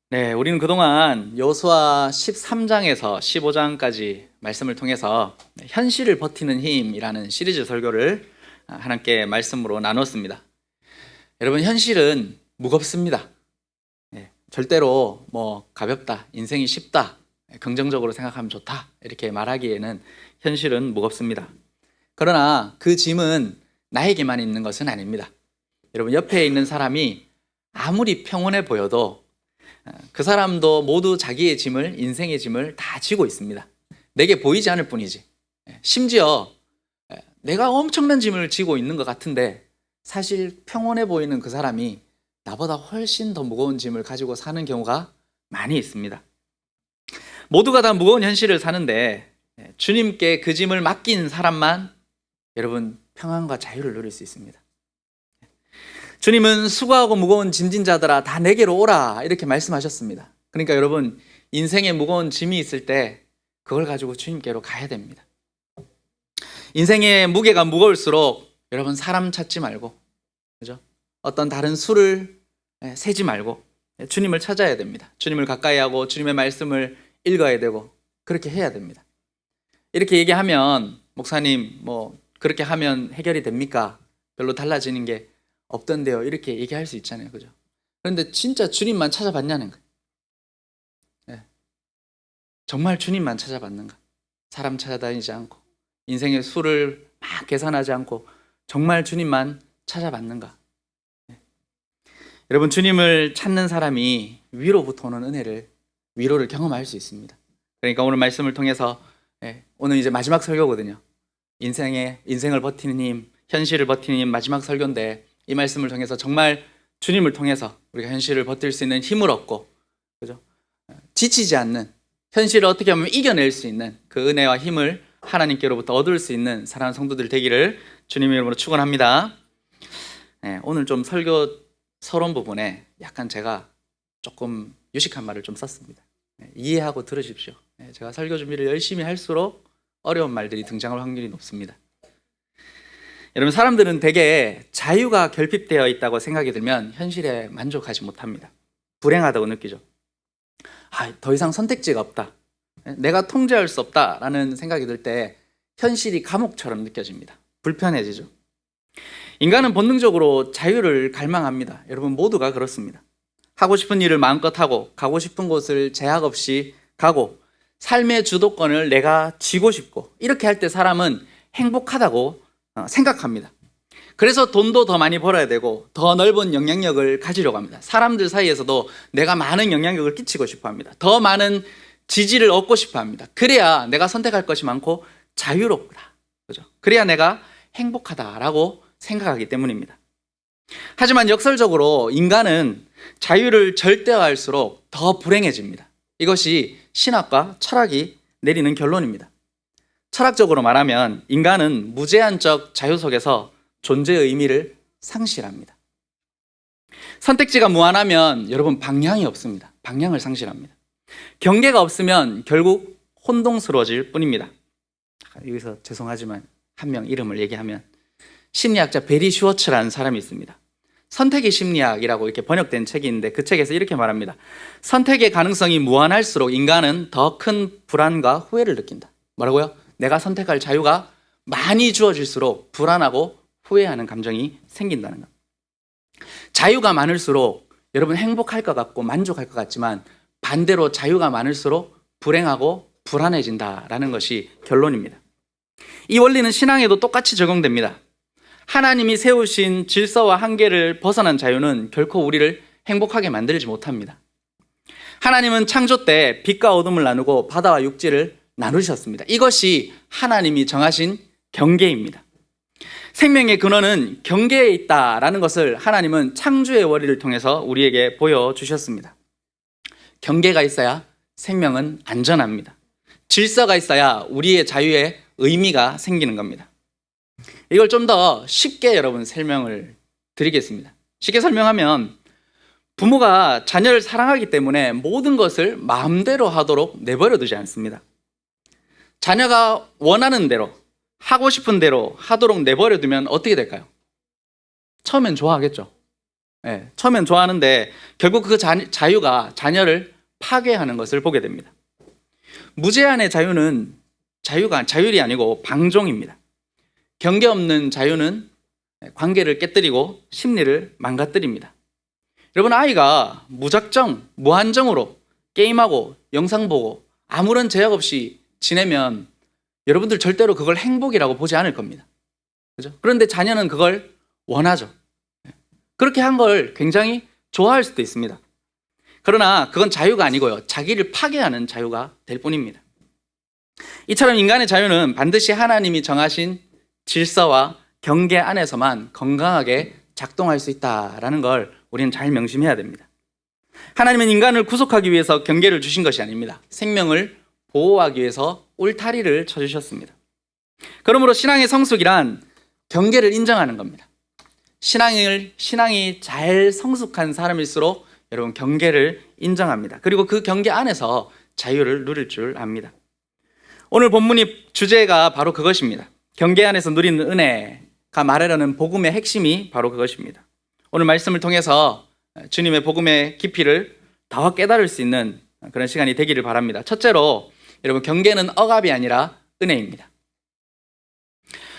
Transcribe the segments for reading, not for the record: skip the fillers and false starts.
네, 우리는 그동안 여호수아 13장에서 15장까지 말씀을 통해서 현실을 버티는 힘이라는 시리즈 설교를 하나님께 말씀으로 나눴습니다. 여러분, 현실은 무겁습니다. 절대로 가볍다, 인생이 쉽다, 긍정적으로 생각하면 좋다 이렇게 말하기에는 현실은 무겁습니다. 그러나 그 짐은 나에게만 있는 것은 아닙니다. 여러분, 옆에 있는 사람이 아무리 평온해 보여도 그 사람도 모두 자기의 짐을, 인생의 짐을 다 지고 있습니다. 내게 보이지 않을 뿐이지. 심지어 내가 엄청난 짐을 지고 있는 것 같은데 사실 평온해 보이는 그 사람이 나보다 훨씬 더 무거운 짐을 가지고 사는 경우가 많이 있습니다. 모두가 다 무거운 현실을 사는데 주님께 그 짐을 맡긴 사람만 여러분 평안과 자유를 누릴 수 있습니다. 주님은 수고하고 무거운 짐진 자들아 다 내게로 오라 이렇게 말씀하셨습니다. 그러니까 여러분, 인생에 무거운 짐이 있을 때 그걸 가지고 주님께로 가야 됩니다. 인생의 무게가 무거울수록 여러분 사람 찾지 말고, 그죠? 어떤 다른 수를 세지 말고 주님을 찾아야 됩니다. 주님을 가까이 하고 주님의 말씀을 읽어야 되고 그렇게 해야 됩니다. 이렇게 얘기하면 목사님 그렇게 하면 해결이 됩니까? 별로 달라지는 게 없던데요 이렇게 얘기할 수 있잖아요, 그죠? 그런데 진짜 주님만 찾아봤냐는 거예요. 정말 주님만 찾아봤는가? 사람 찾아다니지 않고 인생의 수를 막 계산하지 않고 정말 주님만 찾아봤는가? 여러분, 주님을 찾는 사람이 위로부터 오는 위로를 경험할 수 있습니다. 그러니까 오늘 말씀을 통해서 오늘 이제 마지막 설교거든요. 인생을 버티는 힘, 현실을 버티는 힘 마지막 설교인데 이 말씀을 통해서 정말 주님을 통해서 우리가 현실을 버틸 수 있는 힘을 얻고, 그죠? 지치지 않는, 현실을 어떻게 하면 이겨낼 수 있는 그 은혜와 힘을 하나님께로부터 얻을 수 있는 사랑하는 성도들 되기를 주님의 이름으로 축원합니다. 오늘 좀 설교 서론 부분에 약간 제가 조금 유식한 말을 좀 썼습니다. 이해하고 들으십시오. 제가 설교 준비를 열심히 할수록 어려운 말들이 등장할 확률이 높습니다. 여러분, 사람들은 대개 자유가 결핍되어 있다고 생각이 들면 현실에 만족하지 못합니다. 불행하다고 느끼죠. 더 이상 선택지가 없다, 내가 통제할 수 없다라는 생각이 들 때 현실이 감옥처럼 느껴집니다. 불편해지죠. 인간은 본능적으로 자유를 갈망합니다. 여러분, 모두가 그렇습니다. 하고 싶은 일을 마음껏 하고 가고 싶은 곳을 제약 없이 가고 삶의 주도권을 내가 쥐고 싶고 이렇게 할 때 사람은 행복하다고 생각합니다. 그래서 돈도 더 많이 벌어야 되고 더 넓은 영향력을 가지려고 합니다. 사람들 사이에서도 내가 많은 영향력을 끼치고 싶어 합니다. 더 많은 지지를 얻고 싶어 합니다. 그래야 내가 선택할 것이 많고 자유롭다, 그죠? 그래야 내가 행복하다라고 생각하기 때문입니다. 하지만 역설적으로 인간은 자유를 절대화할수록 더 불행해집니다. 이것이 신학과 철학이 내리는 결론입니다. 철학적으로 말하면 인간은 무제한적 자유 속에서 존재의 의미를 상실합니다. 선택지가 무한하면 여러분 방향이 없습니다. 방향을 상실합니다. 경계가 없으면 결국 혼동스러워질 뿐입니다. 여기서 죄송하지만 한 명 이름을 얘기하면 심리학자 베리 슈워츠라는 사람이 있습니다. 선택의 심리학이라고 이렇게 번역된 책이 있는데 그 책에서 이렇게 말합니다. 선택의 가능성이 무한할수록 인간은 더 큰 불안과 후회를 느낀다. 뭐라고요? 내가 선택할 자유가 많이 주어질수록 불안하고 후회하는 감정이 생긴다는 것. 자유가 많을수록 여러분 행복할 것 같고 만족할 것 같지만 반대로 자유가 많을수록 불행하고 불안해진다라는 것이 결론입니다. 이 원리는 신앙에도 똑같이 적용됩니다. 하나님이 세우신 질서와 한계를 벗어난 자유는 결코 우리를 행복하게 만들지 못합니다. 하나님은 창조 때 빛과 어둠을 나누고 바다와 육지를 나누셨습니다. 이것이 하나님이 정하신 경계입니다. 생명의 근원은 경계에 있다라는 것을 하나님은 창조의 원리를 통해서 우리에게 보여주셨습니다. 경계가 있어야 생명은 안전합니다. 질서가 있어야 우리의 자유에 의미가 생기는 겁니다. 이걸 좀 더 쉽게 여러분 설명을 드리겠습니다. 쉽게 설명하면 부모가 자녀를 사랑하기 때문에 모든 것을 마음대로 하도록 내버려 두지 않습니다. 자녀가 원하는 대로, 하고 싶은 대로 하도록 내버려 두면 어떻게 될까요? 처음엔 좋아하겠죠. 처음엔 좋아하는데 결국 그 자유가 자녀를 파괴하는 것을 보게 됩니다. 무제한의 자유는 자율이 아니고 방종입니다. 경계 없는 자유는 관계를 깨뜨리고 심리를 망가뜨립니다. 여러분, 아이가 무작정, 무한정으로 게임하고 영상 보고 아무런 제약 없이 지내면 여러분들 절대로 그걸 행복이라고 보지 않을 겁니다. 그죠? 그런데 자녀는 그걸 원하죠. 그렇게 한 걸 굉장히 좋아할 수도 있습니다. 그러나 그건 자유가 아니고요, 자기를 파괴하는 자유가 될 뿐입니다. 이처럼 인간의 자유는 반드시 하나님이 정하신 질서와 경계 안에서만 건강하게 작동할 수 있다라는 걸 우리는 잘 명심해야 됩니다. 하나님은 인간을 구속하기 위해서 경계를 주신 것이 아닙니다. 생명을 보호하기 위해서 울타리를 쳐주셨습니다. 그러므로 신앙의 성숙이란 경계를 인정하는 겁니다. 신앙이 잘 성숙한 사람일수록 여러분 경계를 인정합니다. 그리고 그 경계 안에서 자유를 누릴 줄 압니다. 오늘 본문의 주제가 바로 그것입니다. 경계 안에서 누리는 은혜가 말하려는 복음의 핵심이 바로 그것입니다. 오늘 말씀을 통해서 주님의 복음의 깊이를 더 깨달을 수 있는 그런 시간이 되기를 바랍니다. 첫째로 여러분, 경계는 억압이 아니라 은혜입니다.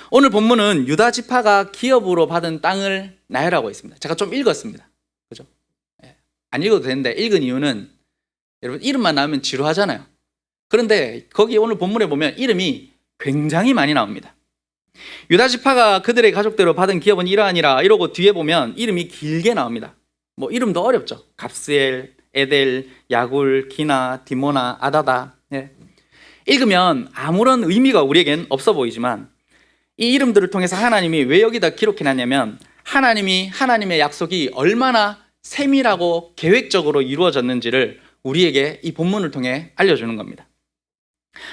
오늘 본문은 유다 지파가 기업으로 받은 땅을 나열하고 있습니다. 제가 좀 읽었습니다. 그죠? 안 읽어도 되는데 읽은 이유는 여러분, 이름만 나오면 지루하잖아요. 그런데 거기 오늘 본문에 보면 이름이 굉장히 많이 나옵니다. 유다 지파가 그들의 가족대로 받은 기업은 이러하니라 이러고 뒤에 보면 이름이 길게 나옵니다. 뭐 이름도 어렵죠. 갑스엘, 에델, 야굴, 기나, 디모나, 아다다. 읽으면 아무런 의미가 우리에겐 없어 보이지만 이 이름들을 통해서 하나님이 왜 여기다 기록해놨냐면 하나님의 약속이 얼마나 세밀하고 계획적으로 이루어졌는지를 우리에게 이 본문을 통해 알려주는 겁니다.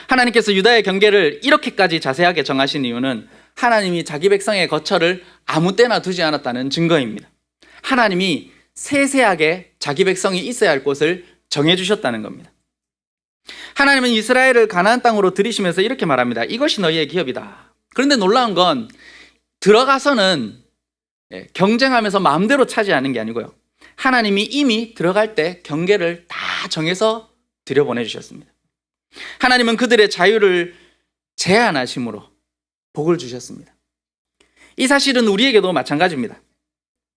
하나님께서 유다의 경계를 이렇게까지 자세하게 정하신 이유는 하나님이 자기 백성의 거처를 아무 때나 두지 않았다는 증거입니다. 하나님이 세세하게 자기 백성이 있어야 할 곳을 정해주셨다는 겁니다. 하나님은 이스라엘을 가나안 땅으로 들이시면서 이렇게 말합니다. 이것이 너희의 기업이다. 그런데 놀라운 건 들어가서는 경쟁하면서 마음대로 차지하는 게 아니고요, 하나님이 이미 들어갈 때 경계를 다 정해서 들여보내주셨습니다. 하나님은 그들의 자유를 제한하심으로 복을 주셨습니다. 이 사실은 우리에게도 마찬가지입니다.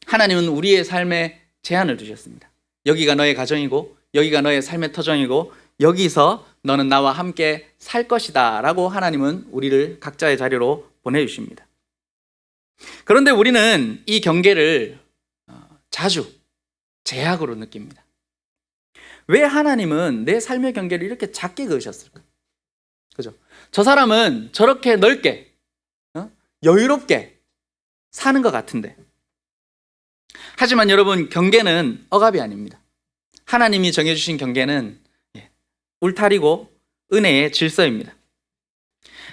하나님은 우리의 삶에 제한을 두셨습니다. 여기가 너의 가정이고 여기가 너의 삶의 터전이고 여기서 너는 나와 함께 살 것이다 라고 하나님은 우리를 각자의 자리로 보내주십니다. 그런데 우리는 이 경계를 자주 제약으로 느낍니다. 왜 하나님은 내 삶의 경계를 이렇게 작게 그으셨을까? 그죠? 저 사람은 저렇게 넓게, 여유롭게 사는 것 같은데. 하지만 여러분, 경계는 억압이 아닙니다. 하나님이 정해주신 경계는 울타리고 은혜의 질서입니다.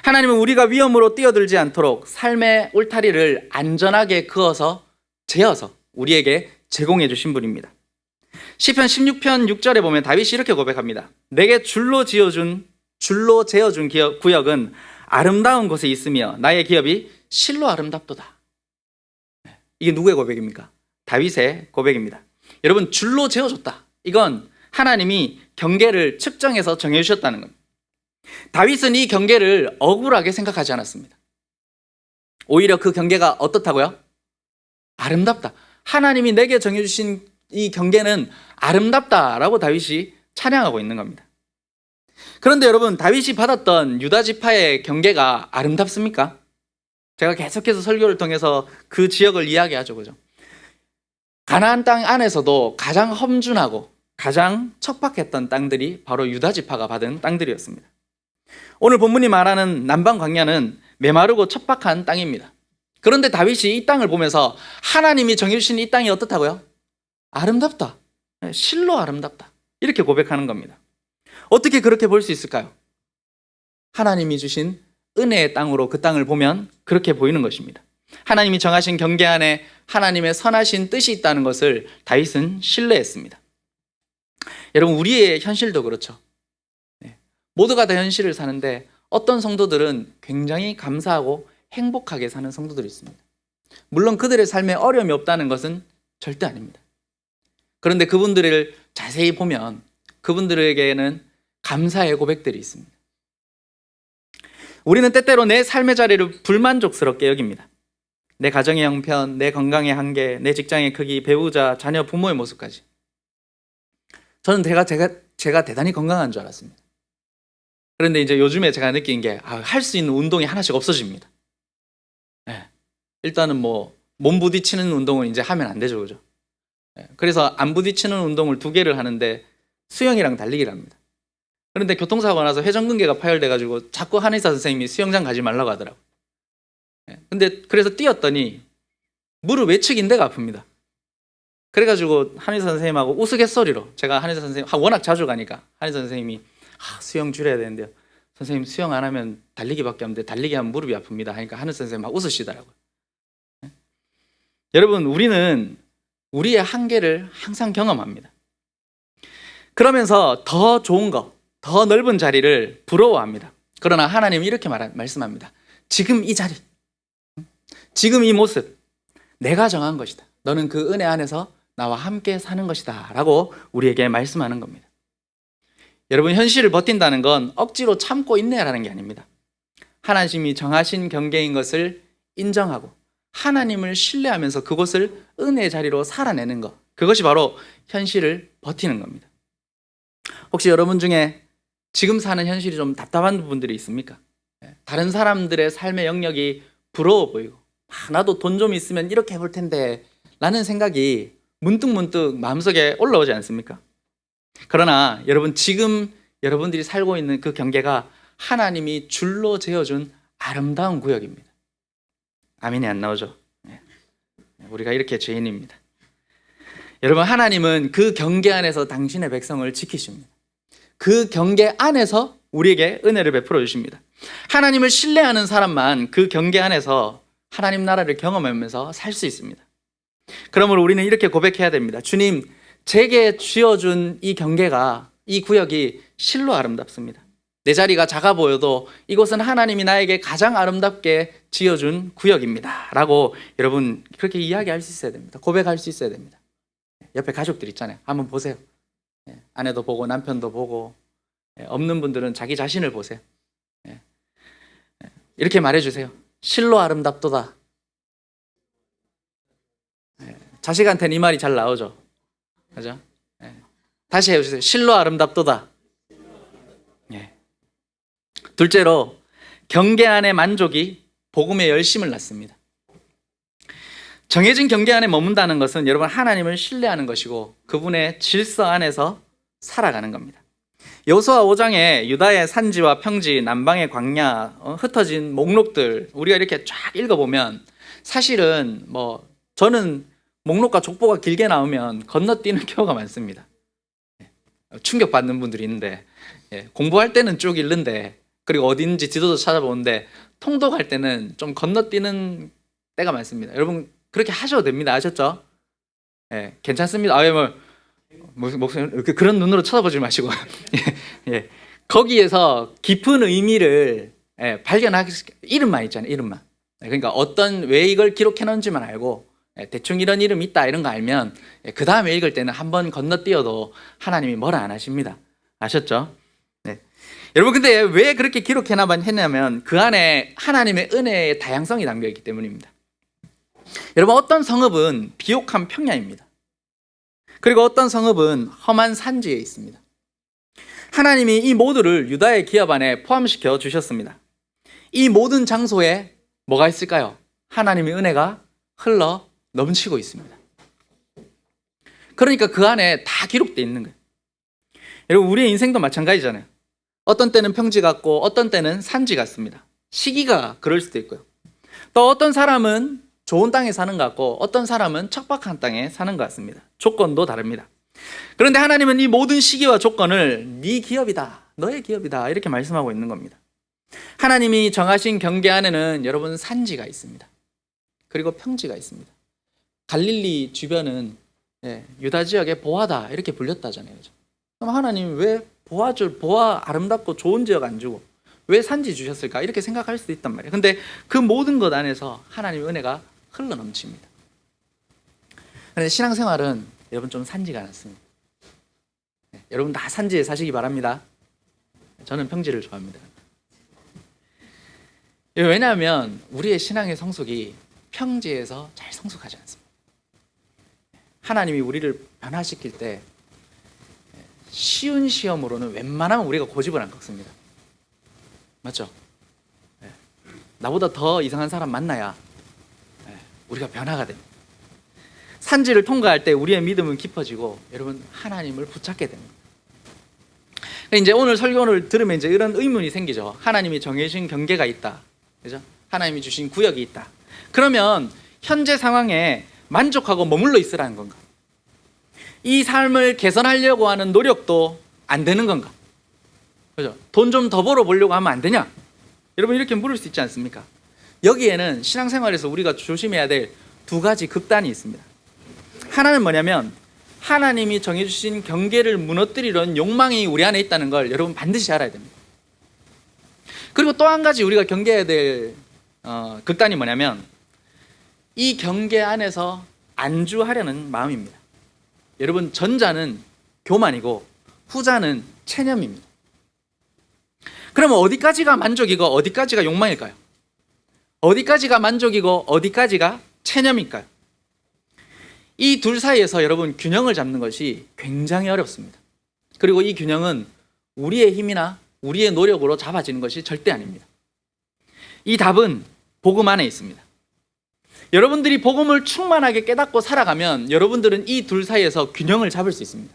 하나님은 우리가 위험으로 뛰어들지 않도록 삶의 울타리를 안전하게 그어서 재어서 우리에게 제공해 주신 분입니다. 시편 16편 6절에 보면 다윗이 이렇게 고백합니다. 내게 줄로 재어준 구역은 아름다운 곳에 있으며 나의 기업이 실로 아름답도다. 이게 누구의 고백입니까? 다윗의 고백입니다. 여러분, 줄로 재어줬다. 이건 하나님이 경계를 측정해서 정해주셨다는 겁니다. 다윗은 이 경계를 억울하게 생각하지 않았습니다. 오히려 그 경계가 어떻다고요? 아름답다. 하나님이 내게 정해주신 이 경계는 아름답다라고 다윗이 찬양하고 있는 겁니다. 그런데 여러분, 다윗이 받았던 유다 지파의 경계가 아름답습니까? 제가 계속해서 설교를 통해서 그 지역을 이야기하죠, 그죠? 가나안 땅 안에서도 가장 험준하고 가장 척박했던 땅들이 바로 유다 지파가 받은 땅들이었습니다. 오늘 본문이 말하는 남방 광야는 메마르고 척박한 땅입니다. 그런데 다윗이 이 땅을 보면서 하나님이 정해주신 이 땅이 어떻다고요? 아름답다. 실로 아름답다. 이렇게 고백하는 겁니다. 어떻게 그렇게 볼 수 있을까요? 하나님이 주신 은혜의 땅으로 그 땅을 보면 그렇게 보이는 것입니다. 하나님이 정하신 경계 안에 하나님의 선하신 뜻이 있다는 것을 다윗은 신뢰했습니다. 여러분, 우리의 현실도 그렇죠. 모두가 다 현실을 사는데 어떤 성도들은 굉장히 감사하고 행복하게 사는 성도들이 있습니다. 물론 그들의 삶에 어려움이 없다는 것은 절대 아닙니다. 그런데 그분들을 자세히 보면 그분들에게는 감사의 고백들이 있습니다. 우리는 때때로 내 삶의 자리를 불만족스럽게 여깁니다. 내 가정의 형편, 내 건강의 한계, 내 직장의 크기, 배우자, 자녀, 부모의 모습까지. 저는 제가 대단히 건강한 줄 알았습니다. 그런데 이제 요즘에 제가 느낀 게 할 수 있는 운동이 하나씩 없어집니다. 네. 일단은 뭐 몸 부딪히는 운동은 이제 하면 안 되죠, 그죠? 네. 그래서 안 부딪히는 운동을 2개를 하는데 수영이랑 달리기를 합니다. 그런데 교통사고가 나서 회전근개가 파열돼가지고 자꾸 한의사 선생님이 수영장 가지 말라고 하더라고요. 근데 그래서 뛰었더니 무릎 외측 인대가 아픕니다. 그래가지고 한의사 선생님하고 우스갯소리로, 제가 한의사 선생님 워낙 자주 가니까 한의사 선생님이 수영 줄여야 되는데요, 선생님 수영 안 하면 달리기밖에 없는데 달리기 하면 무릎이 아픕니다 하니까 한의사 선생님 막 웃으시더라고요. 여러분, 우리는 우리의 한계를 항상 경험합니다. 그러면서 더 좋은 거, 더 넓은 자리를 부러워합니다. 그러나 하나님은 이렇게 말씀합니다. 지금 이 자리, 지금 이 모습, 내가 정한 것이다. 너는 그 은혜 안에서 나와 함께 사는 것이다 라고 우리에게 말씀하는 겁니다. 여러분, 현실을 버틴다는 건 억지로 참고 인내하라는 게 아닙니다. 하나님이 정하신 경계인 것을 인정하고 하나님을 신뢰하면서 그곳을 은혜의 자리로 살아내는 것, 그것이 바로 현실을 버티는 겁니다. 혹시 여러분 중에 지금 사는 현실이 좀 답답한 부분들이 있습니까? 다른 사람들의 삶의 영역이 부러워 보이고 나도 돈 좀 있으면 이렇게 해볼 텐데 라는 생각이 문득문득 마음속에 올라오지 않습니까? 그러나 여러분, 지금 여러분들이 살고 있는 그 경계가 하나님이 줄로 재어준 아름다운 구역입니다. 아멘이 안 나오죠? 우리가 이렇게 죄인입니다. 여러분, 하나님은 그 경계 안에서 당신의 백성을 지키십니다. 그 경계 안에서 우리에게 은혜를 베풀어 주십니다. 하나님을 신뢰하는 사람만 그 경계 안에서 하나님 나라를 경험하면서 살 수 있습니다. 그러므로 우리는 이렇게 고백해야 됩니다. 주님, 제게 쥐어준 이 경계가, 이 구역이 실로 아름답습니다. 내 자리가 작아 보여도 이곳은 하나님이 나에게 가장 아름답게 지어준 구역입니다 라고 여러분 그렇게 이야기할 수 있어야 됩니다. 고백할 수 있어야 됩니다. 옆에 가족들 있잖아요. 한번 보세요. 아내도 보고 남편도 보고, 없는 분들은 자기 자신을 보세요. 이렇게 말해주세요. 실로 아름답도다. 자식한테는 이 말이 잘 나오죠. 그죠? 다시 해주세요. 실로 아름답도다. 둘째로, 경계 안의 만족이 복음의 열심을 낳습니다. 정해진 경계 안에 머문다는 것은 여러분 하나님을 신뢰하는 것이고 그분의 질서 안에서 살아가는 겁니다. 여호수아 5장에 유다의 산지와 평지, 남방의 광야, 흩어진 목록들 우리가 이렇게 쫙 읽어보면 사실은 저는 목록과 족보가 길게 나오면 건너뛰는 경우가 많습니다. 충격받는 분들이 있는데, 공부할 때는 쭉 읽는데, 그리고 어딘지 지도도 찾아보는데 통독할 때는 좀 건너뛰는 때가 많습니다. 여러분 그렇게 하셔도 됩니다. 아셨죠? 괜찮습니다. 그런 눈으로 쳐다보지 마시고 거기에서 깊은 의미를 발견하기, 이름만 있잖아요. 이름만. 그러니까 왜 이걸 기록해 놓은지만 알고 대충 이런 이름이 있다 이런 거 알면 그 다음에 읽을 때는 한번 건너뛰어도 하나님이 뭐라 안 하십니다. 아셨죠? 여러분, 근데 왜 그렇게 기록해나만 했냐면 그 안에 하나님의 은혜의 다양성이 담겨있기 때문입니다. 여러분, 어떤 성읍은 비옥한 평야입니다. 그리고 어떤 성읍은 험한 산지에 있습니다. 하나님이 이 모두를 유다의 기업 안에 포함시켜 주셨습니다. 이 모든 장소에 뭐가 있을까요? 하나님의 은혜가 흘러 넘치고 있습니다. 그러니까 그 안에 다 기록되어 있는 거예요. 여러분, 우리의 인생도 마찬가지잖아요. 어떤 때는 평지 같고 어떤 때는 산지 같습니다. 시기가 그럴 수도 있고요. 또 어떤 사람은 좋은 땅에 사는 것 같고 어떤 사람은 척박한 땅에 사는 것 같습니다. 조건도 다릅니다. 그런데 하나님은 이 모든 시기와 조건을 네 기업이다, 너의 기업이다 이렇게 말씀하고 있는 겁니다. 하나님이 정하신 경계 안에는 여러분 산지가 있습니다. 그리고 평지가 있습니다. 갈릴리 주변은 유다 지역의 보아다 이렇게 불렸다잖아요. 그럼 하나님 왜 보아 아름답고 좋은 지역 안 주고 왜 산지 주셨을까 이렇게 생각할 수도 있단 말이에요. 근데 그 모든 것 안에서 하나님의 은혜가 흘러넘칩니다. 그런데 신앙생활은 여러분 좀 산지가 않습니다. 여러분 다 산지에 사시기 바랍니다. 저는 평지를 좋아합니다. 왜냐하면 우리의 신앙의 성숙이 평지에서 잘 성숙하지 않습니다. 하나님이 우리를 변화시킬 때 쉬운 시험으로는 웬만하면 우리가 고집을 안 꺾습니다. 맞죠? 나보다 더 이상한 사람 만나야 우리가 변화가 됩니다. 산지를 통과할 때 우리의 믿음은 깊어지고 여러분 하나님을 붙잡게 됩니다. 이제 오늘 설교를 들으면 이제 이런 의문이 생기죠. 하나님이 정해주신 경계가 있다, 그죠? 하나님이 주신 구역이 있다. 그러면 현재 상황에 만족하고 머물러 있으라는 건가? 이 삶을 개선하려고 하는 노력도 안 되는 건가? 그죠? 돈 좀 더 벌어보려고 하면 안 되냐? 여러분 이렇게 물을 수 있지 않습니까? 여기에는 신앙생활에서 우리가 조심해야 될 두 가지 극단이 있습니다. 하나는 뭐냐면 하나님이 정해주신 경계를 무너뜨리려는 욕망이 우리 안에 있다는 걸 여러분 반드시 알아야 됩니다. 그리고 또 한 가지 우리가 경계해야 될 극단이 뭐냐면 이 경계 안에서 안주하려는 마음입니다. 여러분 전자는 교만이고 후자는 체념입니다. 그러면 어디까지가 만족이고 어디까지가 욕망일까요? 어디까지가 만족이고 어디까지가 체념일까요? 이 둘 사이에서 여러분 균형을 잡는 것이 굉장히 어렵습니다. 그리고 이 균형은 우리의 힘이나 우리의 노력으로 잡아지는 것이 절대 아닙니다. 이 답은 복음 안에 있습니다. 여러분들이 복음을 충만하게 깨닫고 살아가면 여러분들은 이 둘 사이에서 균형을 잡을 수 있습니다.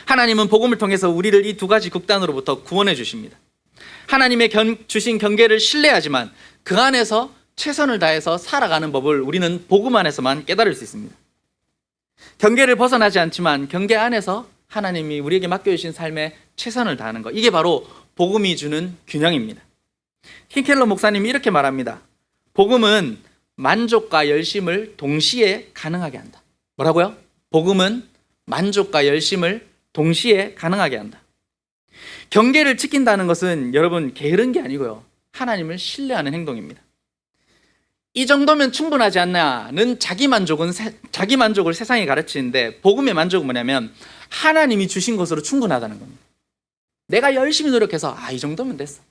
하나님은 복음을 통해서 우리를 이 두 가지 극단으로부터 구원해 주십니다. 하나님의 주신 경계를 신뢰하지만 그 안에서 최선을 다해서 살아가는 법을 우리는 복음 안에서만 깨달을 수 있습니다. 경계를 벗어나지 않지만 경계 안에서 하나님이 우리에게 맡겨주신 삶에 최선을 다하는 것, 이게 바로 복음이 주는 균형입니다. 킹켈러 목사님이 이렇게 말합니다. 복음은 만족과 열심을 동시에 가능하게 한다. 뭐라고요? 복음은 만족과 열심을 동시에 가능하게 한다. 경계를 지킨다는 것은 여러분 게으른 게 아니고요, 하나님을 신뢰하는 행동입니다. 이 정도면 충분하지 않나는 자기 만족을 세상이 가르치는데, 복음의 만족은 뭐냐면 하나님이 주신 것으로 충분하다는 겁니다. 내가 열심히 노력해서 이 정도면 됐어,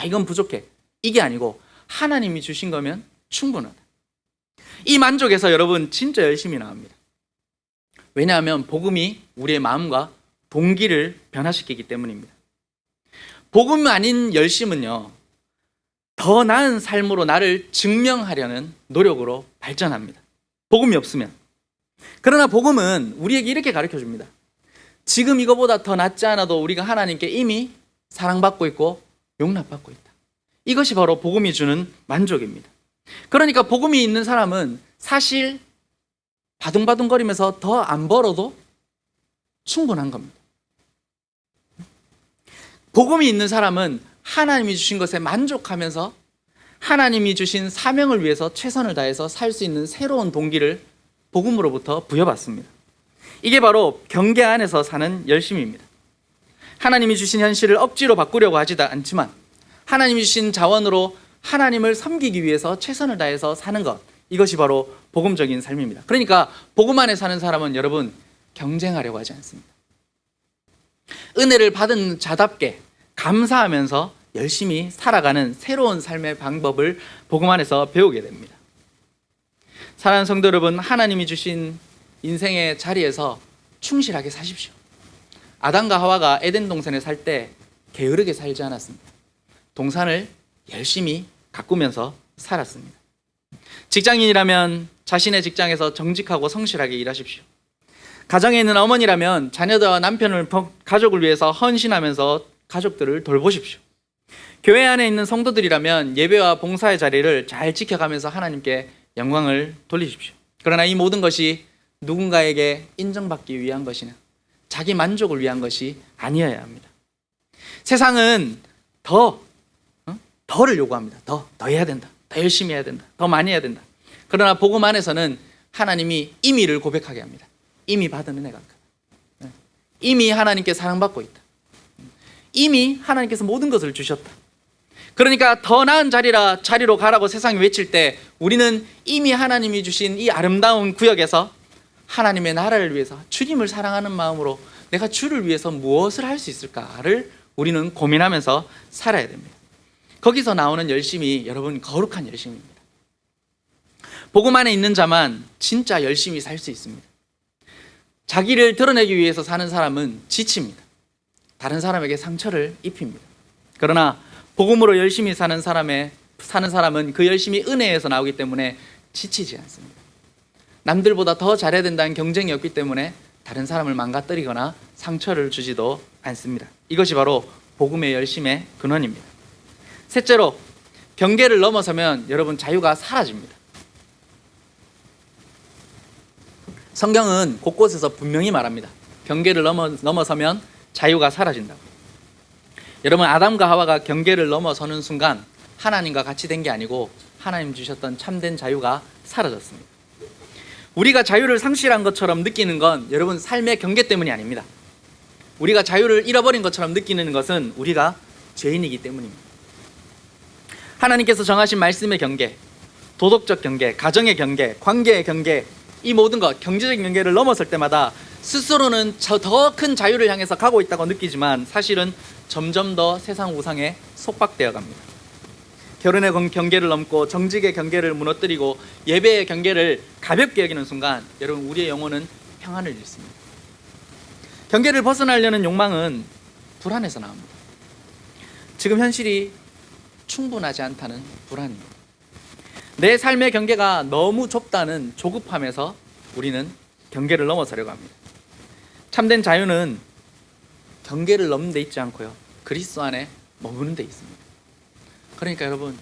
이건 부족해, 이게 아니고 하나님이 주신 거면 충분하다. 이 만족에서 여러분 진짜 열심히 나옵니다. 왜냐하면 복음이 우리의 마음과 동기를 변화시키기 때문입니다. 복음 아닌 열심은요, 더 나은 삶으로 나를 증명하려는 노력으로 발전합니다. 복음이 없으면. 그러나 복음은 우리에게 이렇게 가르쳐줍니다. 지금 이거보다 더 낫지 않아도 우리가 하나님께 이미 사랑받고 있고 용납받고 있다. 이것이 바로 복음이 주는 만족입니다. 그러니까 복음이 있는 사람은 사실 바둥바둥거리면서 더 안 벌어도 충분한 겁니다. 복음이 있는 사람은 하나님이 주신 것에 만족하면서 하나님이 주신 사명을 위해서 최선을 다해서 살 수 있는 새로운 동기를 복음으로부터 부여받습니다. 이게 바로 경계 안에서 사는 열심입니다. 하나님이 주신 현실을 억지로 바꾸려고 하지도 않지만 하나님이 주신 자원으로 하나님을 섬기기 위해서 최선을 다해서 사는 것, 이것이 바로 복음적인 삶입니다. 그러니까 복음 안에 사는 사람은 여러분 경쟁하려고 하지 않습니다. 은혜를 받은 자답게 감사하면서 열심히 살아가는 새로운 삶의 방법을 복음 안에서 배우게 됩니다. 사랑하는 성도 여러분, 하나님이 주신 인생의 자리에서 충실하게 사십시오. 아담과 하와가 에덴 동산에 살 때 게으르게 살지 않았습니다. 동산을 열심히 가꾸면서 살았습니다. 직장인이라면 자신의 직장에서 정직하고 성실하게 일하십시오. 가정에 있는 어머니라면 자녀들과 남편을, 가족을 위해서 헌신하면서 가족들을 돌보십시오. 교회 안에 있는 성도들이라면 예배와 봉사의 자리를 잘 지켜가면서 하나님께 영광을 돌리십시오. 그러나 이 모든 것이 누군가에게 인정받기 위한 것이나 자기 만족을 위한 것이 아니어야 합니다. 세상은 더를 요구합니다. 더 해야 된다, 더 열심히 해야 된다, 더 많이 해야 된다. 그러나 복음 안에서는 하나님이 임의를 고백하게 합니다. 이미 받은 은혜가 크다. 이미 하나님께 사랑받고 있다. 이미 하나님께서 모든 것을 주셨다. 그러니까 더 나은 자리로 가라고 세상이 외칠 때 우리는 이미 하나님이 주신 이 아름다운 구역에서 하나님의 나라를 위해서 주님을 사랑하는 마음으로 내가 주를 위해서 무엇을 할 수 있을까를 우리는 고민하면서 살아야 됩니다. 거기서 나오는 열심이 여러분 거룩한 열심입니다. 복음 안에 있는 자만 진짜 열심히 살 수 있습니다. 자기를 드러내기 위해서 사는 사람은 지칩니다. 다른 사람에게 상처를 입힙니다. 그러나 복음으로 열심히 사는 사람은 그 열심이 은혜에서 나오기 때문에 지치지 않습니다. 남들보다 더 잘해야 된다는 경쟁이 없기 때문에 다른 사람을 망가뜨리거나 상처를 주지도 않습니다. 이것이 바로 복음의 열심의 근원입니다. 셋째로, 경계를 넘어서면 여러분 자유가 사라집니다. 성경은 곳곳에서 분명히 말합니다. 경계를 넘어서면 자유가 사라진다고. 여러분, 아담과 하와가 경계를 넘어서는 순간 하나님과 같이 된 게 아니고 하나님 주셨던 참된 자유가 사라졌습니다. 우리가 자유를 상실한 것처럼 느끼는 건 여러분 삶의 경계 때문이 아닙니다. 우리가 자유를 잃어버린 것처럼 느끼는 것은 우리가 죄인이기 때문입니다. 하나님께서 정하신 말씀의 경계, 도덕적 경계, 가정의 경계, 관계의 경계, 이 모든 것, 경제적인 경계를 넘어설 때마다 스스로는 더 큰 자유를 향해서 가고 있다고 느끼지만 사실은 점점 더 세상 우상에 속박되어 갑니다. 결혼의 경계를 넘고 정직의 경계를 무너뜨리고 예배의 경계를 가볍게 여기는 순간 여러분 우리의 영혼은 평안을 잃습니다. 경계를 벗어나려는 욕망은 불안에서 나옵니다. 지금 현실이 충분하지 않다는 불안입니다. 내 삶의 경계가 너무 좁다는 조급함에서 우리는 경계를 넘어서려고 합니다. 참된 자유는 경계를 넘는 데 있지 않고요, 그리스도 안에 머무는 데 있습니다. 그러니까 여러분,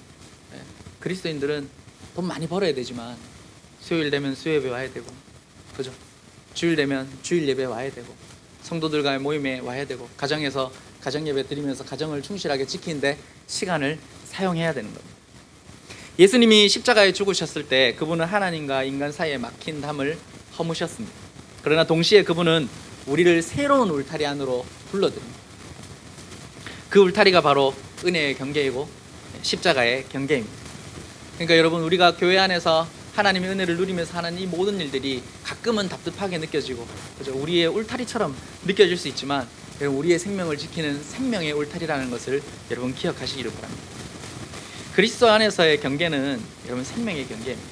그리스도인들은 돈 많이 벌어야 되지만 수요일 되면 수요예배 와야 되고, 그죠? 주일 되면 주일 예배 와야 되고, 성도들과의 모임에 와야 되고, 가정에서 가정예배 드리면서 가정을 충실하게 지키는데 시간을 사용해야 되는 겁니다. 예수님이 십자가에 죽으셨을 때 그분은 하나님과 인간 사이에 막힌 담을 허무셨습니다. 그러나 동시에 그분은 우리를 새로운 울타리 안으로 불러들입니다. 그 울타리가 바로 은혜의 경계이고 십자가의 경계입니다. 그러니까 여러분, 우리가 교회 안에서 하나님의 은혜를 누리면서 하는 이 모든 일들이 가끔은 답답하게 느껴지고, 그죠? 우리의 울타리처럼 느껴질 수 있지만 여러분, 우리의 생명을 지키는 생명의 울타리라는 것을 여러분 기억하시기를 바랍니다. 그리스도 안에서의 경계는 여러분 생명의 경계입니다.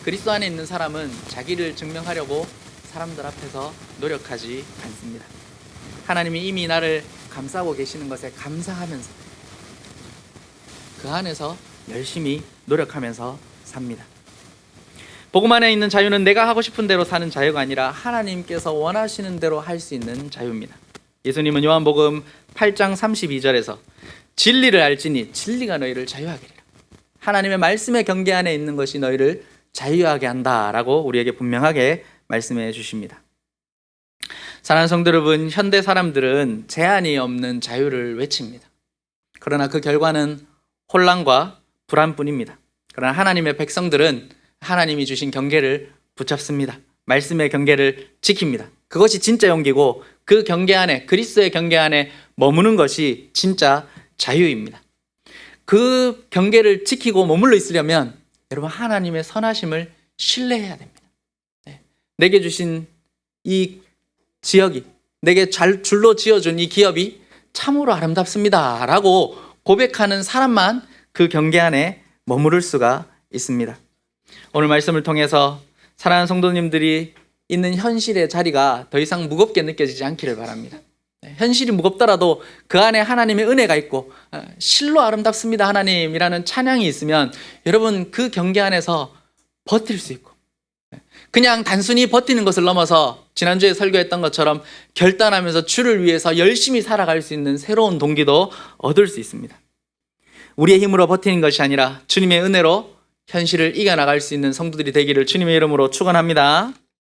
그리스도 안에 있는 사람은 자기를 증명하려고 사람들 앞에서 노력하지 않습니다. 하나님이 이미 나를 감싸고 계시는 것에 감사하면서 그 안에서 열심히 노력하면서 삽니다. 복음 안에 있는 자유는 내가 하고 싶은 대로 사는 자유가 아니라 하나님께서 원하시는 대로 할 수 있는 자유입니다. 예수님은 요한복음 8장 32절에서 진리를 알지니 진리가 너희를 자유하게 하리라. 하나님의 말씀의 경계 안에 있는 것이 너희를 자유하게 한다라고 우리에게 분명하게 말씀해 주십니다. 사랑하는 성도 여러분, 현대 사람들은 제한이 없는 자유를 외칩니다. 그러나 그 결과는 혼란과 불안뿐입니다. 그러나 하나님의 백성들은 하나님이 주신 경계를 붙잡습니다. 말씀의 경계를 지킵니다. 그것이 진짜 용기고 그 경계 안에, 그리스도의 경계 안에 머무는 것이 진짜 자유입니다. 그 경계를 지키고 머물러 있으려면 여러분 하나님의 선하심을 신뢰해야 됩니다. 내게 주신 이 지역이, 내게 줄로 지어준 이 기업이 참으로 아름답습니다 라고 고백하는 사람만 그 경계 안에 머무를 수가 있습니다. 오늘 말씀을 통해서 사랑하는 성도님들이 있는 현실의 자리가 더 이상 무겁게 느껴지지 않기를 바랍니다. 현실이 무겁더라도 그 안에 하나님의 은혜가 있고 실로 아름답습니다 하나님이라는 찬양이 있으면 여러분 그 경계 안에서 버틸 수 있고, 그냥 단순히 버티는 것을 넘어서 지난주에 설교했던 것처럼 결단하면서 주를 위해서 열심히 살아갈 수 있는 새로운 동기도 얻을 수 있습니다. 우리의 힘으로 버티는 것이 아니라 주님의 은혜로 현실을 이겨나갈 수 있는 성도들이 되기를 주님의 이름으로 축원합니다.